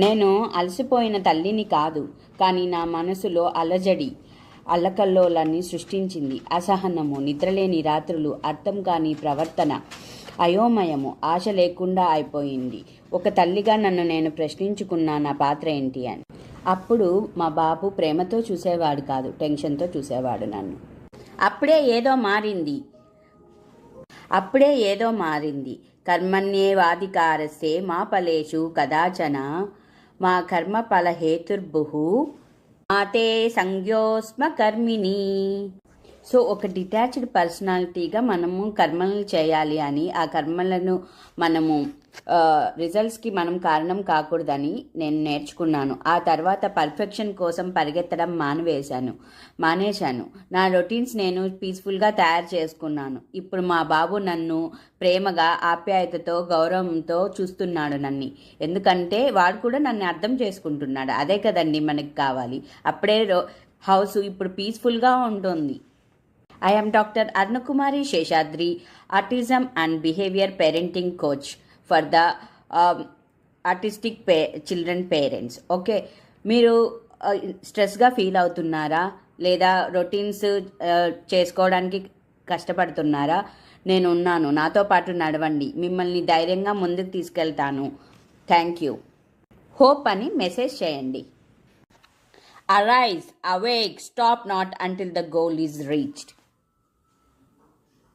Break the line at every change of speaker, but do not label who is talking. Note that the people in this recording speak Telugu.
నేను అలసిపోయిన తల్లిని కాదు, కానీ నా మనసులో అలజడి అల్లకల్లోలాన్ని సృష్టించింది. అసహనము, నిద్రలేని రాత్రులు, అర్థం కాని ప్రవర్తన, అయోమయము, ఆశ లేకుండా అయిపోయింది. ఒక తల్లిగా నన్ను నేను ప్రశ్నించుకున్నా నా పాత్ర ఏంటి అని. అప్పుడు మా బాబు ప్రేమతో చూసేవాడు కాదు, టెన్షన్తో చూసేవాడు నన్ను. అప్పుడే ఏదో మారింది. కర్మణ్యేవాధికారస్తే మా ఫలేషు కదాచన మా కర్మ ఫల హేతుర్భుః మాతే సంజ్ఞోస్మ కర్మిణి. సో ఒక డిటాచ్డ్ పర్సనాలిటీగా మనము కర్మలను చేయాలి అని, ఆ కర్మలను మనము రిజల్ట్స్కి మనం కారణం కాకూడదని నేను నేర్చుకున్నాను. ఆ తర్వాత పర్ఫెక్షన్ కోసం పరిగెత్తడం మానేశాను. నా రొటీన్స్ నేను పీస్ఫుల్గా తయారు చేసుకున్నాను. ఇప్పుడు మా బాబు నన్ను ప్రేమగా, ఆప్యాయతతో, గౌరవంతో చూస్తున్నాడు నన్ను. ఎందుకంటే వాడు కూడా నన్ను అర్థం చేసుకుంటున్నాడు. అదే కదండి మనకి కావాలి. అప్పుడే హౌస్ ఇప్పుడు పీస్ఫుల్గా ఉంటుంది. I am Dr. Arnakumari Sheshadri, Autism and Behavior Parenting Coach for the autistic children parents. Okay, మీరు స్ట్రెస్గా ఫీల్ అవుతున్నారా, లేదా రొటీన్స్ చేసుకోవడానికి కష్టపడుతున్నారా? నేను ఉన్నాను, నాతో పాటు నడవండి, మిమ్మల్ని ధైర్యంగా ముందుకు తీసుకెళ్తాను. Thank you. హోప్ అని మెసేజ్ చేయండి. Arise, awake, stop not until the goal is reached.